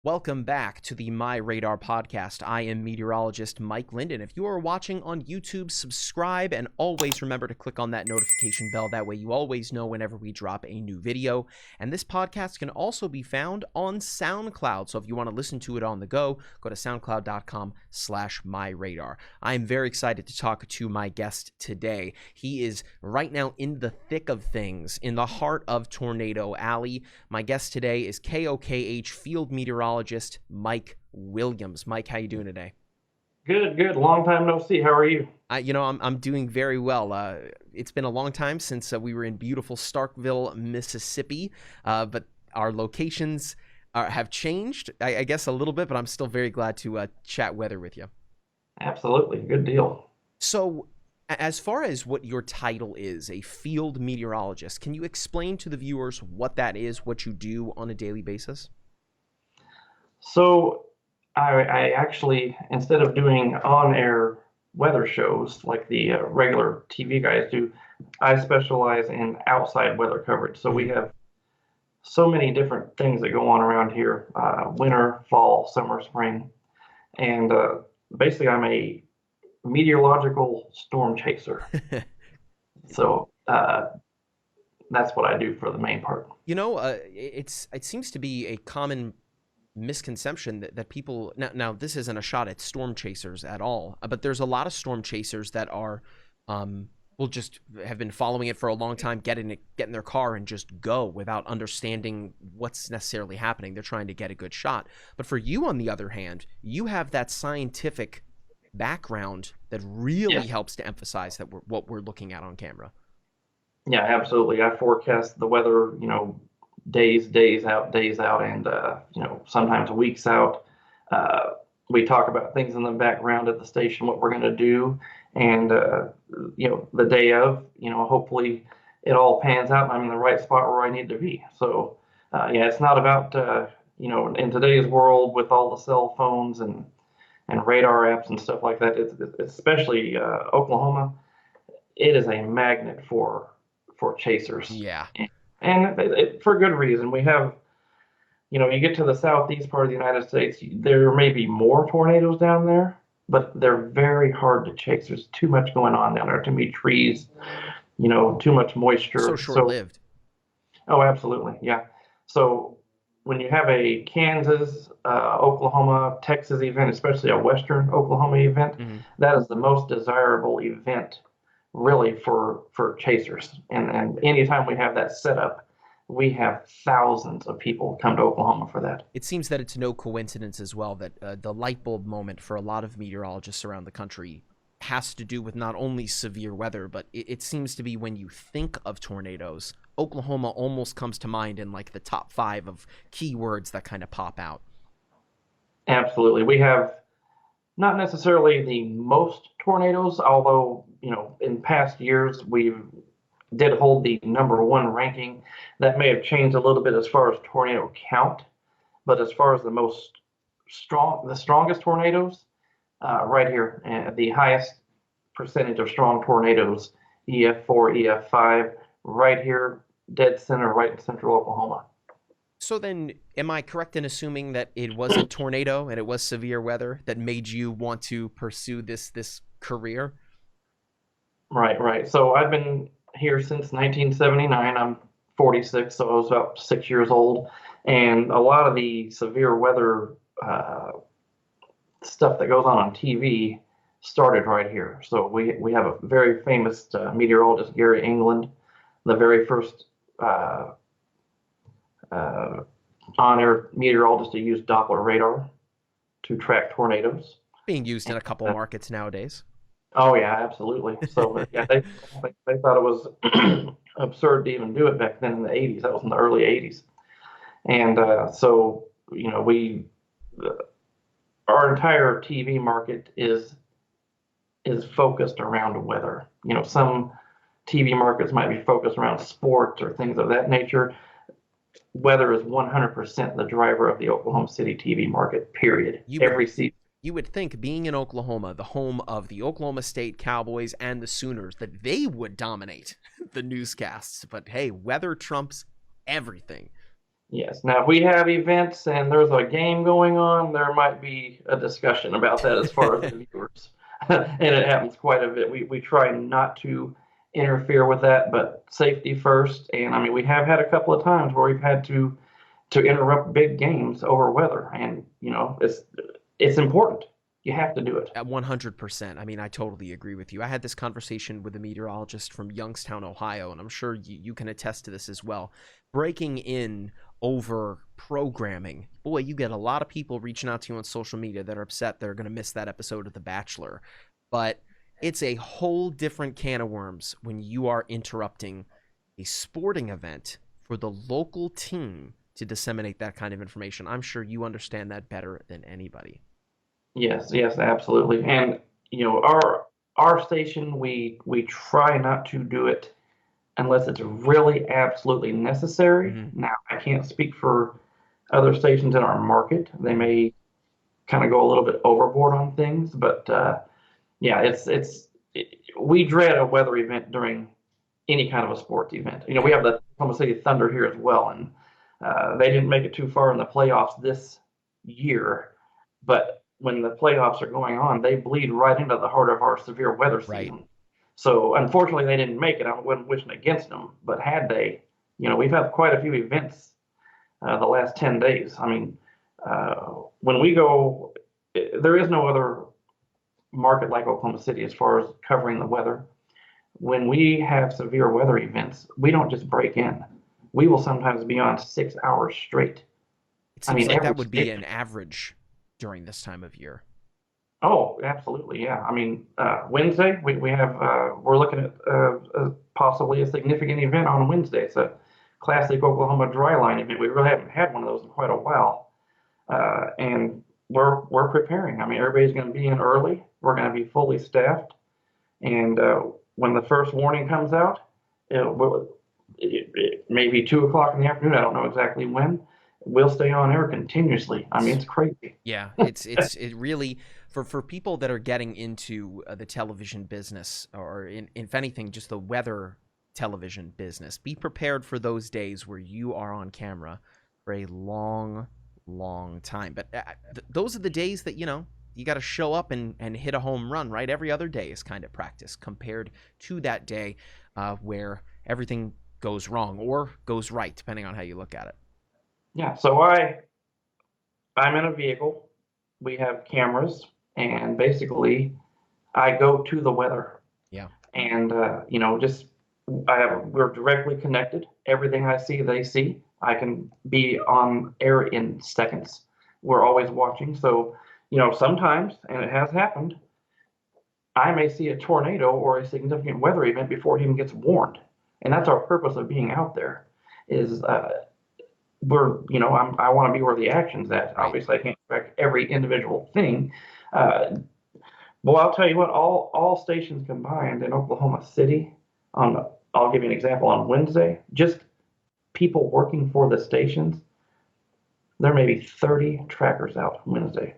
Welcome back to the MyRadar Podcast. I am meteorologist Mike Linden. If you are watching on YouTube, subscribe and always remember to click on that notification bell. That way you always know whenever we drop a new video. And this podcast can also be found on SoundCloud. So if you want to listen to it on the go, go to soundcloud.com/myradar. I am very excited to talk to my guest today. He is right now in the thick of things, in the heart of Tornado Alley. My guest today is KOKH field meteorologist Mike Williams. Mike, how you doing today? Good. Long time no see. How are you? I'm doing very well. It's been a long time since we were in beautiful Starkville, Mississippi, but our locations have changed, I guess, a little bit, but I'm still very glad to chat weather with you. Absolutely. Good deal. So, as far as what your title is, a field meteorologist, can you explain to the viewers what that is, what you do on a daily basis? So I actually, instead of doing on-air weather shows like the regular TV guys do, I specialize in outside weather coverage. So we have so many different things that go on around here, winter, fall, summer, spring. And basically I'm a meteorological storm chaser. So that's what I do for the main part. It seems to be a common misconception that people now this isn't a shot at storm chasers at all, but there's a lot of storm chasers that are will just have been following it for a long time, get in their car and just go without understanding what's necessarily happening. They're trying to get a good shot. But for you, on the other hand, you have that scientific background that really helps to emphasize that what we're looking at on camera. Yeah, absolutely. I forecast the weather, days out, and sometimes weeks out. We talk about things in the background at the station, what we're going to do, and the day of, hopefully it all pans out and I'm in the right spot where I need to be. So it's not about in today's world with all the cell phones and radar apps and stuff like that. It's especially Oklahoma. It is a magnet for chasers. Yeah. And for good reason. We have, you get to the southeast part of the United States, there may be more tornadoes down there, but they're very hard to chase. There's too much going on down there, too many trees, too much moisture. So short-lived. Oh, absolutely. Yeah. So when you have a Kansas, Oklahoma, Texas event, especially a Western Oklahoma event, that is the most desirable event really for chasers. And anytime we have that set up, we have thousands of people come to Oklahoma for that. It seems that it's no coincidence as well that the light bulb moment for a lot of meteorologists around the country has to do with not only severe weather, but it seems to be when you think of tornadoes, Oklahoma almost comes to mind in like the top 5 of keywords that kind of pop out. Absolutely. We have not necessarily the most tornadoes, although, in past years we did hold the #1 ranking. That may have changed a little bit as far as tornado count, but as far as the strongest tornadoes, right here, the highest percentage of strong tornadoes, EF4, EF5, right here, dead center, right in central Oklahoma. So then, am I correct in assuming that it was a tornado and it was severe weather that made you want to pursue this career? Right. So I've been here since 1979. I'm 46, so I was about 6 years old. And a lot of the severe weather stuff that goes on TV started right here. So we have a very famous meteorologist, Gary England, the very first on-air meteorologist to use Doppler radar to track tornadoes. Being used in a couple markets nowadays. Oh yeah, absolutely. So yeah, they thought it was absurd to even do it back then in the 80s. That was in the early 80s. And so our entire TV market is focused around weather. Some TV markets might be focused around sports or things of that nature. Weather is 100% the driver of the Oklahoma City TV market, period. Every season. You would think, being in Oklahoma, the home of the Oklahoma State Cowboys and the Sooners, that they would dominate the newscasts. But hey, weather trumps everything. Yes. Now, if we have events and there's a game going on, there might be a discussion about that as far as the viewers. And it happens quite a bit. We try not to interfere with that, but safety first. And I mean, we have had a couple of times where we've had to interrupt big games over weather, and it's important. You have to do it. At 100%. I mean, I totally agree with you. I had this conversation with a meteorologist from Youngstown, Ohio, and I'm sure you can attest to this as well. Breaking in over programming. Boy, you get a lot of people reaching out to you on social media that are upset they're going to miss that episode of The Bachelor. But it's a whole different can of worms when you are interrupting a sporting event for the local team to disseminate that kind of information. I'm sure you understand that better than anybody. Yes, yes, absolutely. And our station, we try not to do it unless it's really absolutely necessary. Mm-hmm. Now, I can't speak for other stations in our market. They may kind of go a little bit overboard on things, but yeah, we dread a weather event during any kind of a sports event. We have the Oklahoma City Thunder here as well, and they didn't make it too far in the playoffs this year, but when the playoffs are going on, they bleed right into the heart of our severe weather season. Right. So unfortunately, they didn't make it. I wasn't wishing against them, but had they, we've had quite a few events the last 10 days. I mean, when we go, there is no other market like Oklahoma City as far as covering the weather. When we have severe weather events, we don't just break in. We will sometimes be on 6 hours straight. It seems like that would be an average during this time of year. Oh, absolutely, yeah. I mean, Wednesday we're looking at possibly a significant event on Wednesday. It's a classic Oklahoma dryline event. We really haven't had one of those in quite a while, and we're preparing. I mean, everybody's going to be in early. We're going to be fully staffed, and when the first warning comes out, it may be 2 o'clock in the afternoon. I don't know exactly when. We'll stay on air continuously. I mean, it's crazy. Yeah, it really for people that are getting into the television business, or if anything, just the weather television business. Be prepared for those days where you are on camera for a long, long time. But those are the days that you got to show up and hit a home run. Right, every other day is kind of practice compared to that day where everything goes wrong or goes right, depending on how you look at it. Yeah, so I'm in a vehicle. We have cameras, and basically, I go to the weather. Yeah. And we're directly connected. Everything I see, they see. I can be on air in seconds. We're always watching. So, sometimes, and it has happened, I may see a tornado or a significant weather event before it even gets warned. And that's our purpose of being out there. Is I want to be where the action's at. Right. Obviously, I can't track every individual thing. Well, I'll tell you what, all stations combined in Oklahoma City, I'll give you an example, on Wednesday, just people working for the stations, there may be 30 trackers out Wednesday.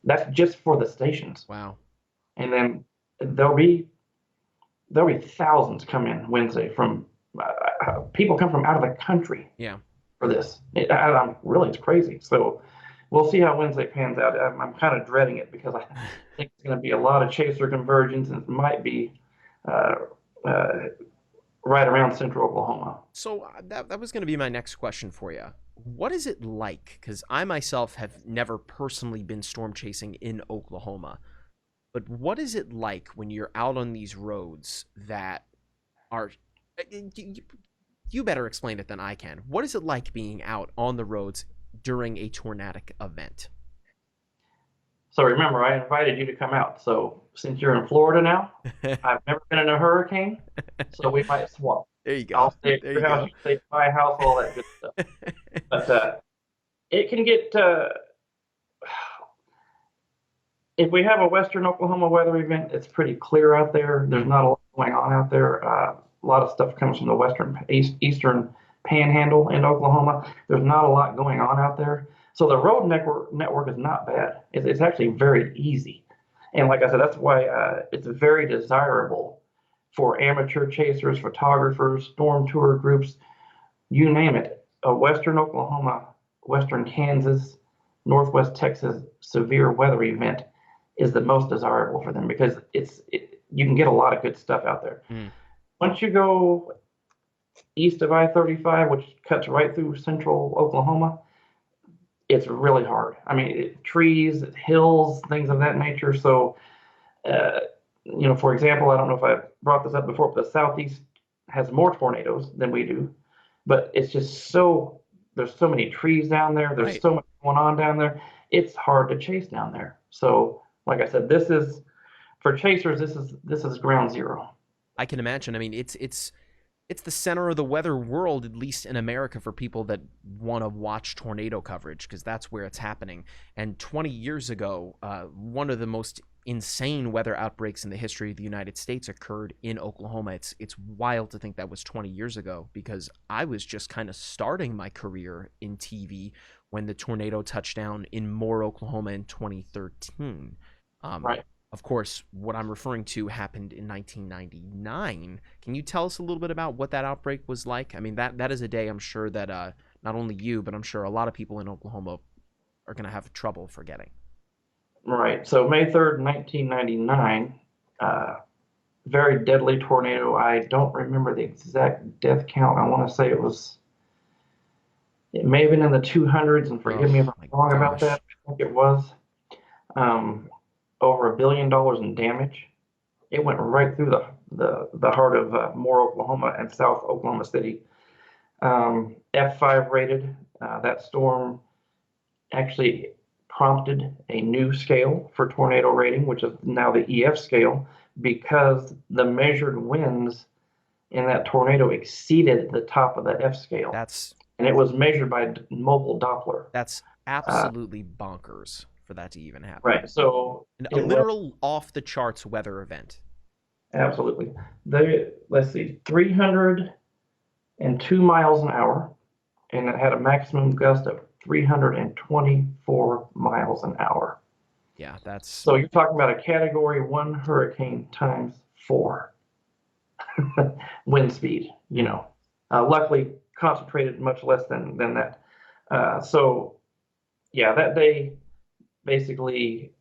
That's just for the stations. Wow. And then there'll be thousands come in Wednesday from people come from out of the country. Yeah. For this. It's crazy. So we'll see how Wednesday pans out. I'm kind of dreading it because I think it's going to be a lot of chaser conversions, and it might be right around central Oklahoma. So that was going to be my next question for you. What is it like? Because I myself have never personally been storm chasing in Oklahoma. But what is it like when you're out on these roads that are... You better explain it than I can. What is it like being out on the roads during a tornadic event? So remember, I invited you to come out. So since you're in Florida now, I've never been in a hurricane, so we might swap. There you go. I'll stay at your house, you stay at my house, all that good stuff. But it can get... if we have a Western Oklahoma weather event, it's pretty clear out there. There's not a lot going on out there. A lot of stuff comes from the eastern panhandle in Oklahoma. There's not a lot going on out there. So the road network is not bad. It's actually very easy. And like I said, that's why it's very desirable for amateur chasers, photographers, storm tour groups, you name it. a western Oklahoma, western Kansas, northwest Texas severe weather event is the most desirable for them because you can get a lot of good stuff out there. Mm. Once you go east of I-35, which cuts right through central Oklahoma, it's really hard. I mean, trees, hills, things of that nature. So, uh, for example, I don't know if I brought this up before, but the Southeast has more tornadoes than we do. But it's just there's so many trees down there. There's Right. so much going on down there. It's hard to chase down there. So, like I said, for chasers, this is ground zero. I can imagine. I mean, it's the center of the weather world, at least in America, for people that want to watch tornado coverage, because that's where it's happening. And 20 years ago, one of the most insane weather outbreaks in the history of the United States occurred in Oklahoma. It's wild to think that was 20 years ago, because I was just kind of starting my career in TV when the tornado touched down in Moore, Oklahoma in 2013. Right. Of course, what I'm referring to happened in 1999. Can you tell us a little bit about what that outbreak was like? I mean, that is a day I'm sure that not only you, but I'm sure a lot of people in Oklahoma are going to have trouble forgetting. Right. So May 3rd, 1999, very deadly tornado. I don't remember the exact death count. I want to say it may have been in the 200s, and forgive me if I'm wrong about that. I think it was over $1 billion in damage. It went right through the heart of Moore, Oklahoma, and South Oklahoma City. F5 rated. That storm actually prompted a new scale for tornado rating, which is now the EF scale, because the measured winds in that tornado exceeded the top of the F scale. And it was measured by mobile Doppler. That's absolutely bonkers for that to even happen. Right. So a literal off the charts weather event. Absolutely. Let's see, 302 miles an hour, and it had a maximum gust of 324 miles an hour. Yeah, so you're talking about a Category 1 hurricane times 4 wind speed. Luckily concentrated much less than that. So yeah, that day basically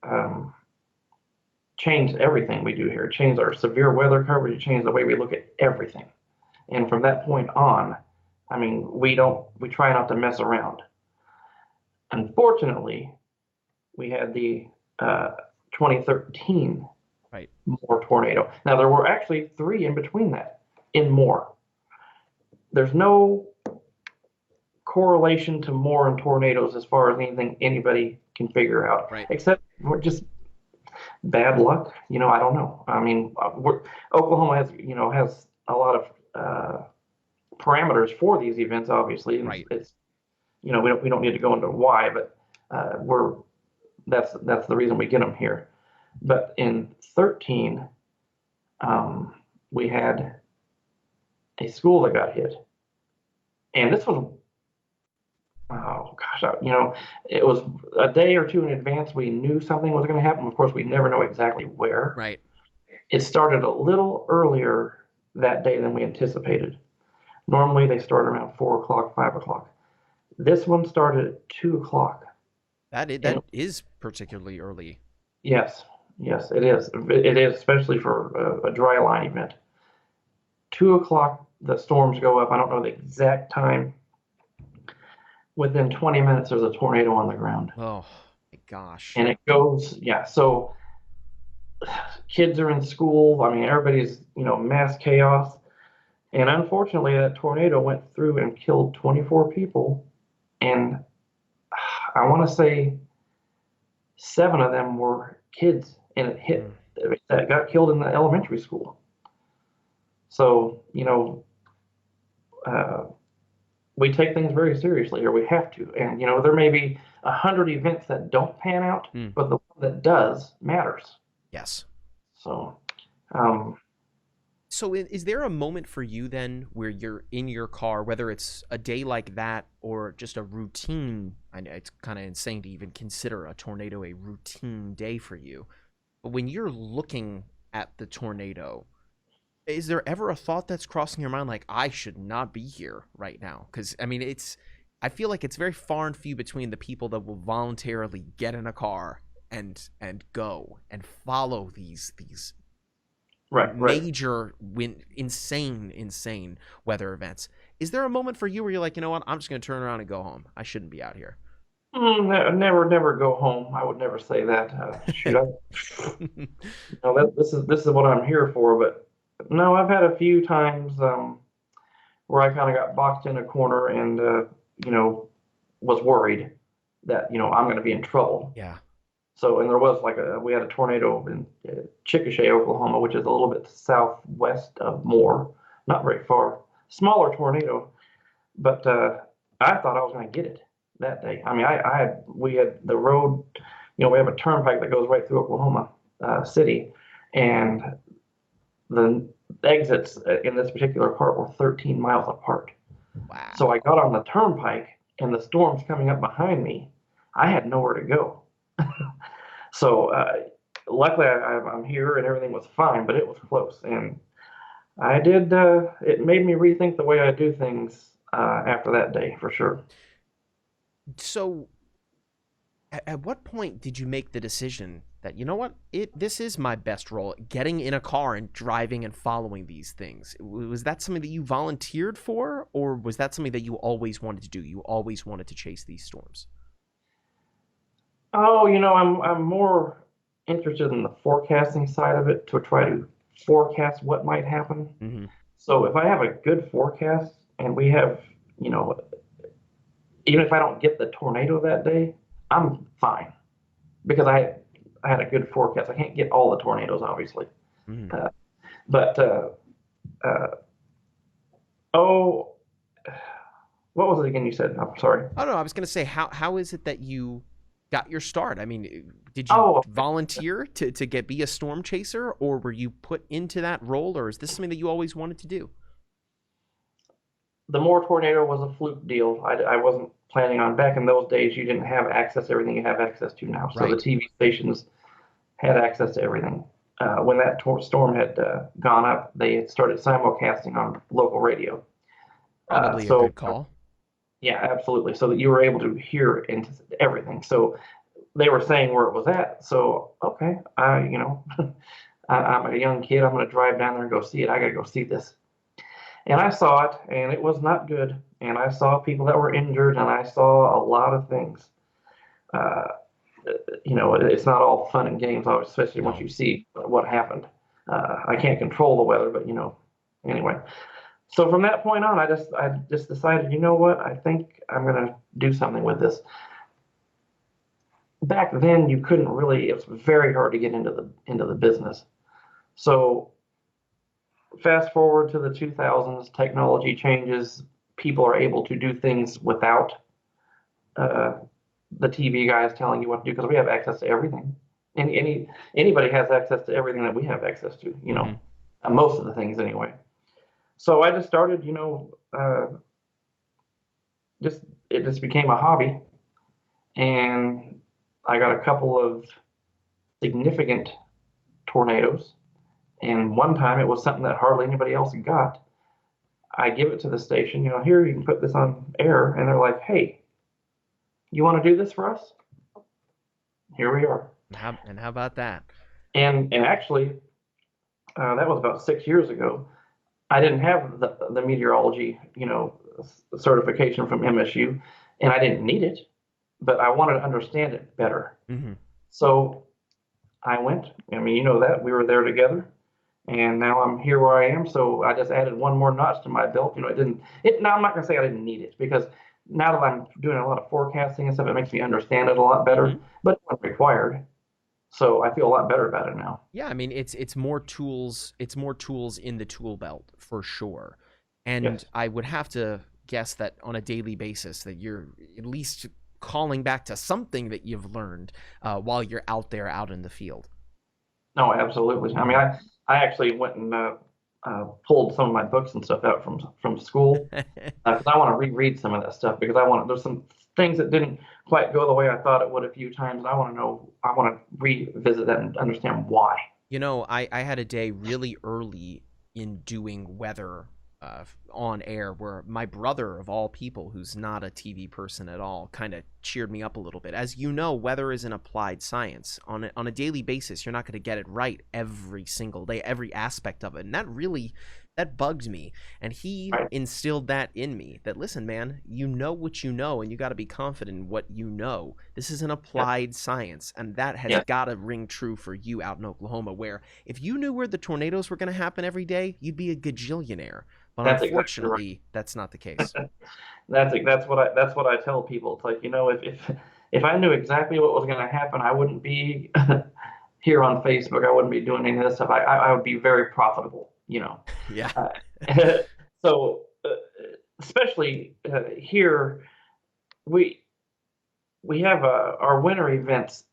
changed everything we do here. It changed our severe weather coverage. It changed the way we look at everything. And from that point on, I mean, we try not to mess around. Unfortunately, we had the 2013 Moore tornado. Now, there were actually 3 in between that in Moore. There's no correlation to Moore and tornadoes as far as anything anybody can figure out, except we're just bad luck. I don't know. I mean, Oklahoma has a lot of parameters for these events, obviously. And it's we don't need to go into why, but that's the reason we get them here. But in 13, we had a school that got hit, and this was, oh gosh, it was a day or two in advance. We knew something was going to happen. Of course, we never know exactly where. Right. It started a little earlier that day than we anticipated. Normally, they start around 4 o'clock, 5 o'clock. This one started at 2 o'clock. That is particularly early. Yes, it is. It is, especially for a dry line event. 2 o'clock, the storms go up. I don't know the exact time. Within 20 minutes, there's a tornado on the ground. Oh, my gosh. And it goes, so kids are in school. I mean, everybody's, mass chaos. And unfortunately, that tornado went through and killed 24 people. And I want to say 7 of them were kids. And that got killed in the elementary school. So, we take things very seriously, or we have to. And, there may be 100 events that don't pan out, but the one that does matters. Yes. So, So is there a moment for you then where you're in your car, whether it's a day like that or just a routine? I know it's kind of insane to even consider a tornado a routine day for you. But when you're looking at the tornado, Is there ever a thought that's crossing your mind like, I should not be here right now? Because I mean, I feel like it's very far and few between the people that will voluntarily get in a car and go and follow these Right. major insane weather events. Is there a moment for you where you're like, you know what, I'm just going to turn around and go home? I shouldn't be out here. Never go home. I would never say that. This is what I'm here for. But no, I've had a few times where I kind of got boxed in a corner and was worried that I'm going to be in trouble. Yeah. So, and there was we had a tornado in Chickasha, Oklahoma, which is a little bit southwest of Moore, not very far. Smaller tornado, but I thought I was going to get it that day. I mean, we had the road, we have a turnpike that goes right through Oklahoma City, and the exits in this particular part were 13 miles apart. Wow. So I got on the turnpike, and the storm's coming up behind me. I had nowhere to go. So luckily I'm here and everything was fine, but it was close. And I did, it made me rethink the way I do things after that day, for sure. So at what point did you make the decision that, you know what, this is my best role, getting in a car and driving and following these things? Was that something that you volunteered for, or was that something that you always wanted to do? You always wanted to chase these storms? Oh, I'm more interested in the forecasting side of it to try to forecast what might happen. Mm-hmm. So if I have a good forecast and we have, even if I don't get the tornado that day, I'm fine because I had a good forecast. I can't get all the tornadoes, obviously. Mm-hmm. What was it again you said? I'm sorry. Oh, no, I was going to say, how is it that you got your start? I mean, did you volunteer to be a storm chaser, or were you put into that role, or is this something that you always wanted to do? The Moore tornado was a fluke deal. I wasn't planning on. Back in those days, you didn't have access to everything you have access to now. So Right. The TV stations had access to everything. When that storm had gone up, they had started simulcasting on local radio. Probably a good call. Yeah, absolutely. So that you were able to hear into everything. So they were saying where it was at. So, okay, I'm a young kid. I'm going to drive down there and go see it. I got to go see this. And I saw it, and it was not good. And I saw people that were injured, and I saw a lot of things. It's not all fun and games, especially once you see what happened. I can't control the weather, but anyway. So from that point on, I just decided, you know what? I think I'm going to do something with this. Back then, you couldn't really. It was very hard to get into the business. So fast forward to the 2000s, technology changes. People are able to do things without the TV guys telling you what to do, because we have access to everything. And anybody has access to everything that we have access to. Mm-hmm. Most of the things anyway. So I just started, it just became a hobby, and I got a couple of significant tornadoes, and one time it was something that hardly anybody else got. I give it to the station, here, you can put this on air, and they're like, hey, you want to do this for us? Here we are. How about that? And actually, that was about 6 years ago. I didn't have the meteorology, certification from MSU, and I didn't need it, but I wanted to understand it better. Mm-hmm. So I went. I mean, that we were there together, and now I'm here where I am. So I just added one more notch to my belt. Now I'm not gonna say I didn't need it, because now that I'm doing a lot of forecasting and stuff, it makes me understand it a lot better. Mm-hmm. But it wasn't required. So I feel a lot better about it now. Yeah, I mean, it's more tools. It's more tools in the tool belt for sure. And yes. I would have to guess that on a daily basis that you're at least calling back to something that you've learned while you're out in the field. No, absolutely. I mean, I actually went and pulled some of my books and stuff out from school because I want to reread some of that stuff, because there's some things that didn't quite go the way I thought it would a few times. I want to revisit that and understand why. I had a day really early, in doing weather on air, where my brother, of all people, who's not a TV person at all, kind of cheered me up a little bit. As you know, weather is an applied science. On a daily basis, you're not going to get it right every single day, every aspect of it. And that bugged me. And he instilled that in me, that, listen, man, you know what you know, and you got to be confident in what you know. This is an applied science, and that has got to ring true for you out in Oklahoma, where if you knew where the tornadoes were going to happen every day, you'd be a gajillionaire. But unfortunately, that's not the case. That's what I tell people. It's like, if I knew exactly what was going to happen, I wouldn't be here on Facebook. I wouldn't be doing any of this stuff. I would be very profitable, Yeah. So especially here, we have our winter events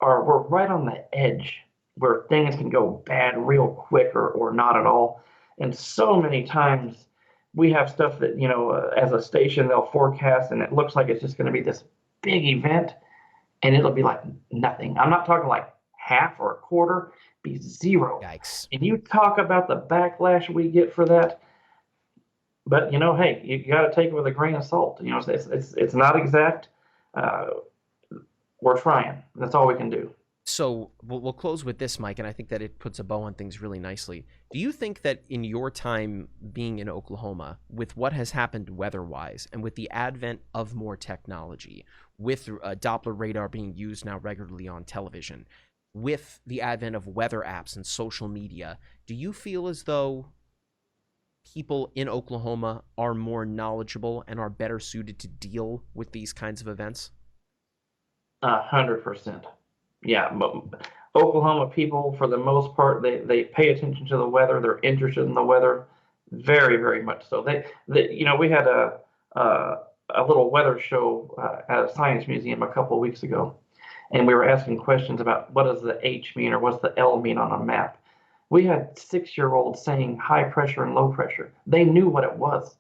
we're right on the edge where things can go bad real quick or not at all. And so many times we have stuff that, as a station, they'll forecast and it looks like it's just going to be this big event, and it'll be like nothing. I'm not talking like half or a quarter, be zero. Yikes. And you talk about the backlash we get for that. But, hey, you got to take it with a grain of salt. It's not exact. We're trying. That's all we can do. So we'll close with this, Mike, and I think that it puts a bow on things really nicely. Do you think that in your time being in Oklahoma, with what has happened weather-wise and with the advent of more technology, with Doppler radar being used now regularly on television, with the advent of weather apps and social media, do you feel as though people in Oklahoma are more knowledgeable and are better suited to deal with these kinds of events? 100%. Yeah, but Oklahoma people, for the most part, they pay attention to the weather. They're interested in the weather, very, very much so. We had a little weather show at a science museum a couple of weeks ago, and we were asking questions about what does the H mean or what's the L mean on a map. We had 6-year-olds saying high pressure and low pressure. They knew what it was.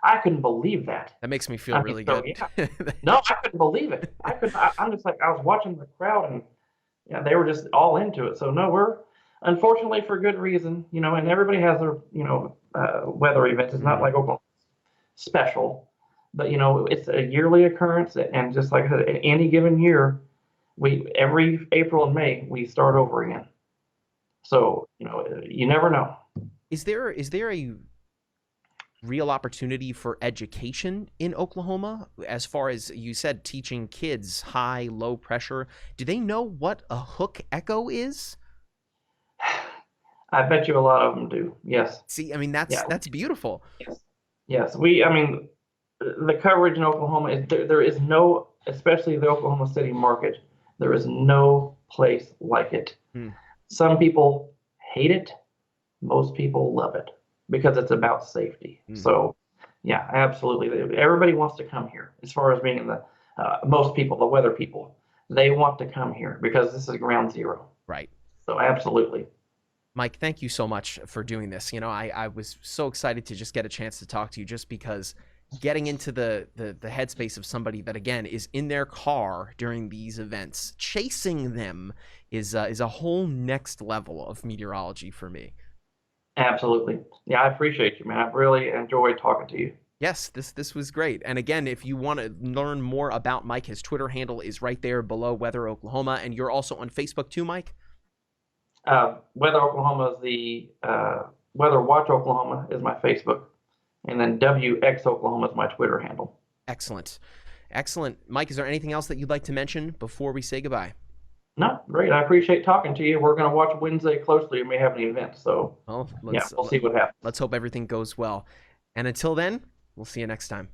I couldn't believe that. That makes me feel really good. Yeah. No, I couldn't believe it. I'm just like, I was watching the crowd and they were just all into it. So no, we're, unfortunately, for good reason, and everybody has their, weather events. It's not like Oklahoma special, but it's a yearly occurrence. And just like I said, any given year, every April and May, we start over again. So, you never know. Is there a real opportunity for education in Oklahoma, as far as you said, teaching kids high, low pressure? Do they know what a hook echo is? I bet you a lot of them do. Yes. See, I mean, that's beautiful. Yes. The coverage in Oklahoma is there is no, especially the Oklahoma City market, there is no place like it. Some people hate it. Most people love it, because it's about safety. So, yeah, absolutely. Everybody wants to come here. As far as being in most people, the weather people, they want to come here because this is ground zero. Right. So, absolutely. Mike, thank you so much for doing this. I was so excited to just get a chance to talk to you, just because getting into the headspace of somebody that, again, is in their car during these events, chasing them is a whole next level of meteorology for me. Absolutely. Yeah, I appreciate you, man. I've really enjoyed talking to you. Yes, this was great. And again, if you want to learn more about Mike, his Twitter handle is right there below Weather Oklahoma. And you're also on Facebook too, Mike? Weather Oklahoma is the Weather Watch Oklahoma is my Facebook. And then WX Oklahoma is my Twitter handle. Excellent. Mike, is there anything else that you'd like to mention before we say goodbye? No, great. I appreciate talking to you. We're going to watch Wednesday closely. We may have an event, so we'll see what happens. Let's hope everything goes well. And until then, we'll see you next time.